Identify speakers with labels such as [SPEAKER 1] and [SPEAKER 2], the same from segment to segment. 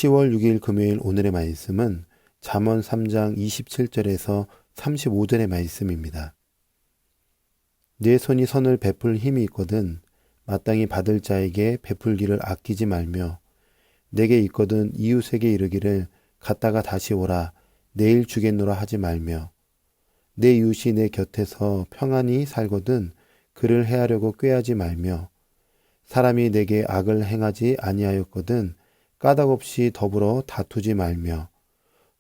[SPEAKER 1] 10월 6일 금요일 오늘의 말씀은 잠언 3장 27절에서 35절의 말씀입니다. 내 손이 선을 베풀 힘이 있거든 마땅히 받을 자에게 베풀기를 아끼지 말며 내게 있거든 이웃에게 이르기를 갔다가 다시 오라 내일 주겠노라 하지 말며 내 이웃이 내 곁에서 평안히 살거든 그를 해하려고 꾀하지 말며 사람이 내게 악을 행하지 아니하였거든 까닭없이 더불어 다투지 말며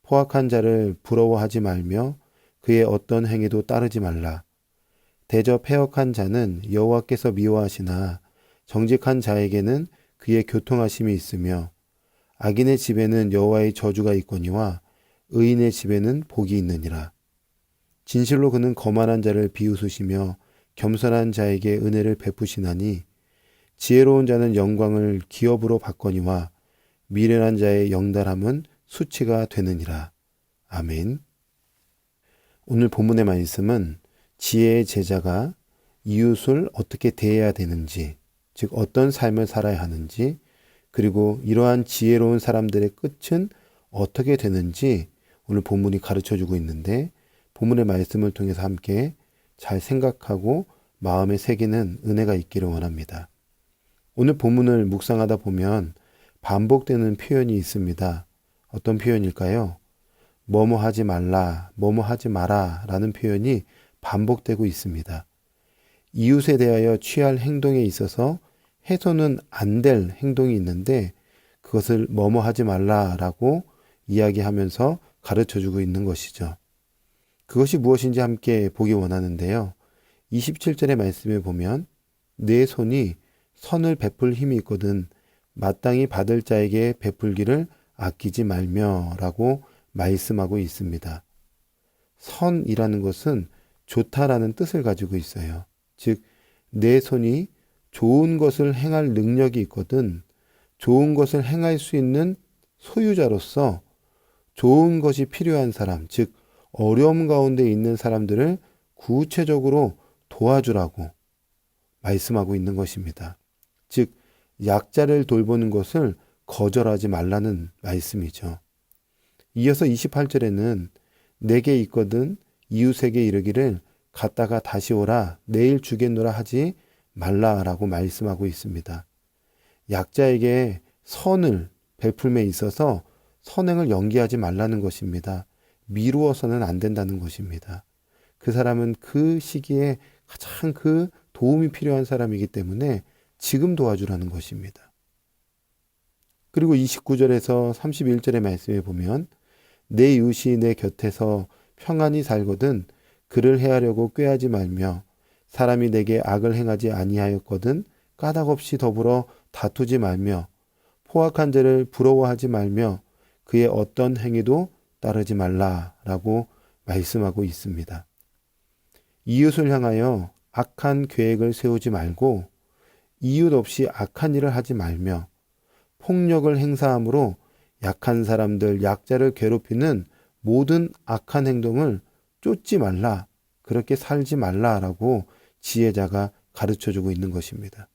[SPEAKER 1] 포악한 자를 부러워하지 말며 그의 어떤 행위도 따르지 말라. 대저 패역한 자는 여호와께서 미워하시나 정직한 자에게는 그의 교통하심이 있으며 악인의 집에는 여호와의 저주가 있거니와 의인의 집에는 복이 있느니라. 진실로 그는 거만한 자를 비웃으시며 겸손한 자에게 은혜를 베푸시나니 지혜로운 자는 영광을 기업으로 받거니와 미련한 자의 영달함은 수치가 되느니라. 아멘. 오늘 본문의 말씀은 지혜의 제자가 이웃을 어떻게 대해야 되는지, 즉 어떤 삶을 살아야 하는지, 그리고 이러한 지혜로운 사람들의 끝은 어떻게 되는지 오늘 본문이 가르쳐주고 있는데 본문의 말씀을 통해서 함께 잘 생각하고 마음에 새기는 은혜가 있기를 원합니다. 오늘 본문을 묵상하다 보면 반복되는 표현이 있습니다. 어떤 표현일까요? 뭐뭐 하지 말라, 뭐뭐 하지 마라 라는 표현이 반복되고 있습니다. 이웃에 대하여 취할 행동에 있어서 해서는 안 될 행동이 있는데 그것을 뭐뭐 하지 말라라고 이야기하면서 가르쳐주고 있는 것이죠. 그것이 무엇인지 함께 보기 원하는데요. 27절의 말씀에 보면 내 손이 선을 베풀 힘이 있거든 마땅히 받을 자에게 베풀기를 아끼지 말며 라고 말씀하고 있습니다. 선이라는 것은 좋다라는 뜻을 가지고 있어요. 즉, 내 손이 좋은 것을 행할 능력이 있거든 좋은 것을 행할 수 있는 소유자로서 좋은 것이 필요한 사람, 즉 어려움 가운데 있는 사람들을 구체적으로 도와주라고 말씀하고 있는 것입니다. 즉 약자를 돌보는 것을 거절하지 말라는 말씀이죠. 이어서 28절에는 내게 있거든 이웃에게 이르기를 갔다가 다시 오라 내일 주겠노라 하지 말라라고 말씀하고 있습니다. 약자에게 선을 베풀매 있어서 선행을 연기하지 말라는 것입니다. 미루어서는 안 된다는 것입니다. 그 사람은 그 시기에 가장 그 도움이 필요한 사람이기 때문에 지금 도와주라는 것입니다. 그리고 29절에서 31절의 말씀에 보면 내 이웃이 내 곁에서 평안히 살거든 그를 해하려고 꾀하지 말며 사람이 내게 악을 행하지 아니하였거든 까닭없이 더불어 다투지 말며 포악한 자를 부러워하지 말며 그의 어떤 행위도 따르지 말라라고 말씀하고 있습니다. 이웃을 향하여 악한 계획을 세우지 말고 이웃 없이 악한 일을 하지 말며 폭력을 행사함으로 약한 사람들, 약자를 괴롭히는 모든 악한 행동을 쫓지 말라, 그렇게 살지 말라라고 지혜자가 가르쳐주고 있는 것입니다.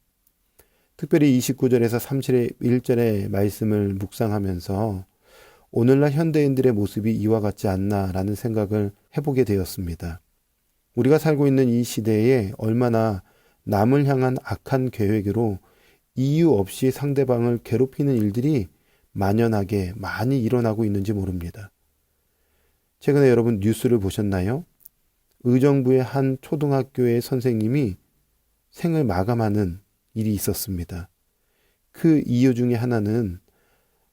[SPEAKER 1] 특별히 29절에서 31절의 말씀을 묵상하면서 오늘날 현대인들의 모습이 이와 같지 않나라는 생각을 해보게 되었습니다. 우리가 살고 있는 이 시대에 얼마나 남을 향한 악한 계획으로 이유 없이 상대방을 괴롭히는 일들이 만연하게 많이 일어나고 있는지 모릅니다. 최근에 여러분 뉴스를 보셨나요? 의정부의 한 초등학교의 선생님이 생을 마감하는 일이 있었습니다. 그 이유 중에 하나는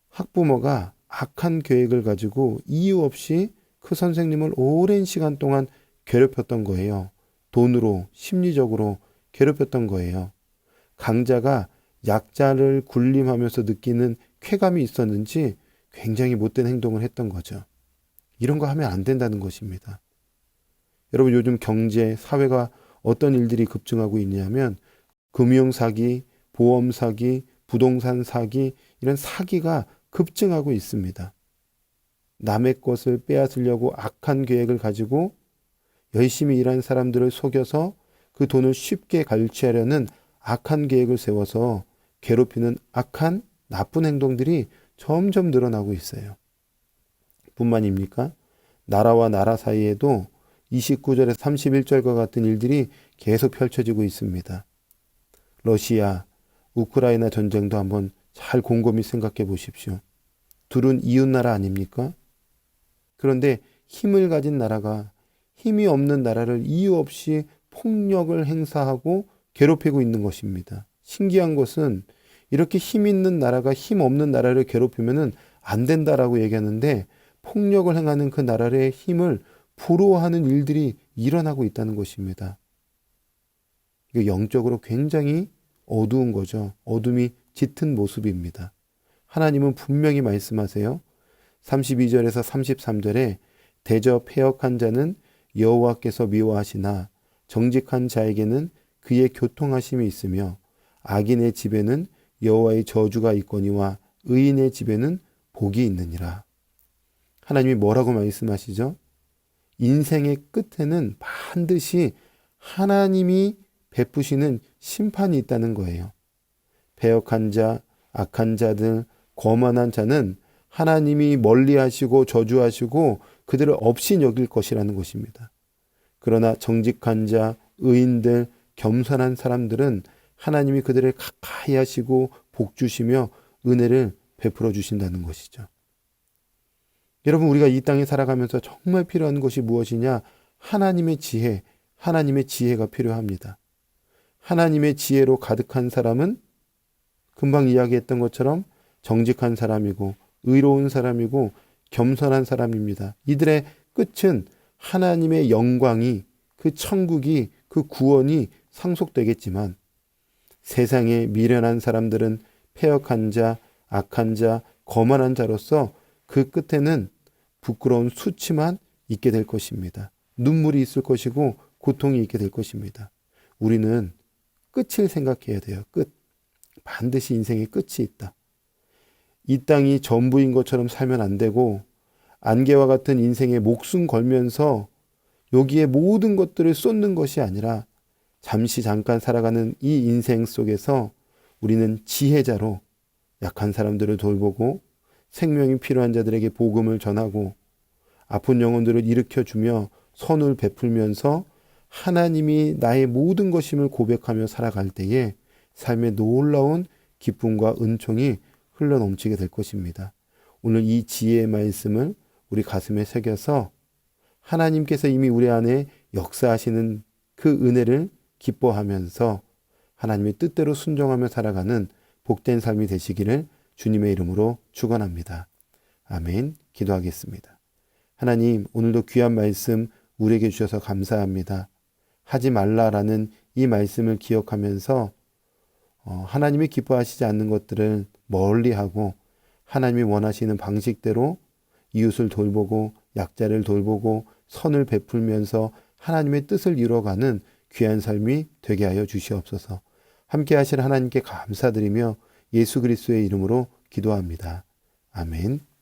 [SPEAKER 1] 학부모가 악한 계획을 가지고 이유 없이 그 선생님을 오랜 시간 동안 괴롭혔던 거예요. 돈으로, 심리적으로 괴롭혔던 거예요. 강자가 약자를 군림하면서 느끼는 쾌감이 있었는지 굉장히 못된 행동을 했던 거죠. 이런 거 하면 안 된다는 것입니다. 여러분 요즘 경제, 사회가 어떤 일들이 급증하고 있냐면 금융사기, 보험사기, 부동산 사기 이런 사기가 급증하고 있습니다. 남의 것을 빼앗으려고 악한 계획을 가지고 열심히 일한 사람들을 속여서 그 돈을 쉽게 갈취하려는 악한 계획을 세워서 괴롭히는 악한 나쁜 행동들이 점점 늘어나고 있어요. 뿐만입니까? 나라와 나라 사이에도 29절에서 31절과 같은 일들이 계속 펼쳐지고 있습니다. 러시아, 우크라이나 전쟁도 한번 잘 곰곰이 생각해 보십시오. 둘은 이웃나라 아닙니까? 그런데 힘을 가진 나라가 힘이 없는 나라를 이유 없이 폭력을 행사하고 괴롭히고 있는 것입니다. 신기한 것은 이렇게 힘 있는 나라가 힘 없는 나라를 괴롭히면 안 된다라고 얘기하는데 폭력을 행하는 그 나라의 힘을 부러워하는 일들이 일어나고 있다는 것입니다. 이거 영적으로 굉장히 어두운 거죠. 어둠이 짙은 모습입니다. 하나님은 분명히 말씀하세요. 32절에서 33절에 대저 패역한 자는 여호와께서 미워하시나 정직한 자에게는 그의 교통하심이 있으며 악인의 집에는 여호와의 저주가 있거니와 의인의 집에는 복이 있느니라. 하나님이 뭐라고 말씀하시죠? 인생의 끝에는 반드시 하나님이 베푸시는 심판이 있다는 거예요. 패역한 자, 악한 자들, 거만한 자는 하나님이 멀리하시고 저주하시고 그들을 없이 여길 것이라는 것입니다. 그러나 정직한 자, 의인들, 겸손한 사람들은 하나님이 그들을 가까이 하시고 복 주시며 은혜를 베풀어 주신다는 것이죠. 여러분, 우리가 이 땅에 살아가면서 정말 필요한 것이 무엇이냐? 하나님의 지혜, 하나님의 지혜가 필요합니다. 하나님의 지혜로 가득한 사람은 금방 이야기했던 것처럼 정직한 사람이고 의로운 사람이고 겸손한 사람입니다. 이들의 끝은 하나님의 영광이, 그 천국이, 그 구원이 상속되겠지만 세상에 미련한 사람들은 패역한 자, 악한 자, 거만한 자로서 그 끝에는 부끄러운 수치만 있게 될 것입니다. 눈물이 있을 것이고 고통이 있게 될 것입니다. 우리는 끝을 생각해야 돼요. 끝. 반드시 인생의 끝이 있다. 이 땅이 전부인 것처럼 살면 안 되고 안개와 같은 인생에 목숨 걸면서 여기에 모든 것들을 쏟는 것이 아니라 잠깐 살아가는 이 인생 속에서 우리는 지혜자로 약한 사람들을 돌보고 생명이 필요한 자들에게 복음을 전하고 아픈 영혼들을 일으켜주며 선을 베풀면서 하나님이 나의 모든 것임을 고백하며 살아갈 때에 삶의 놀라운 기쁨과 은총이 흘러넘치게 될 것입니다. 오늘 이 지혜의 말씀을 우리 가슴에 새겨서 하나님께서 이미 우리 안에 역사하시는 그 은혜를 기뻐하면서 하나님의 뜻대로 순종하며 살아가는 복된 삶이 되시기를 주님의 이름으로 축원합니다. 아멘. 기도하겠습니다. 하나님, 오늘도 귀한 말씀 우리에게 주셔서 감사합니다. 하지 말라라는 이 말씀을 기억하면서 하나님이 기뻐하시지 않는 것들을 멀리하고 하나님이 원하시는 방식대로 이웃을 돌보고 약자를 돌보고 선을 베풀면서 하나님의 뜻을 이루어가는 귀한 삶이 되게 하여 주시옵소서. 함께 하실 하나님께 감사드리며 예수 그리스도의 이름으로 기도합니다. 아멘.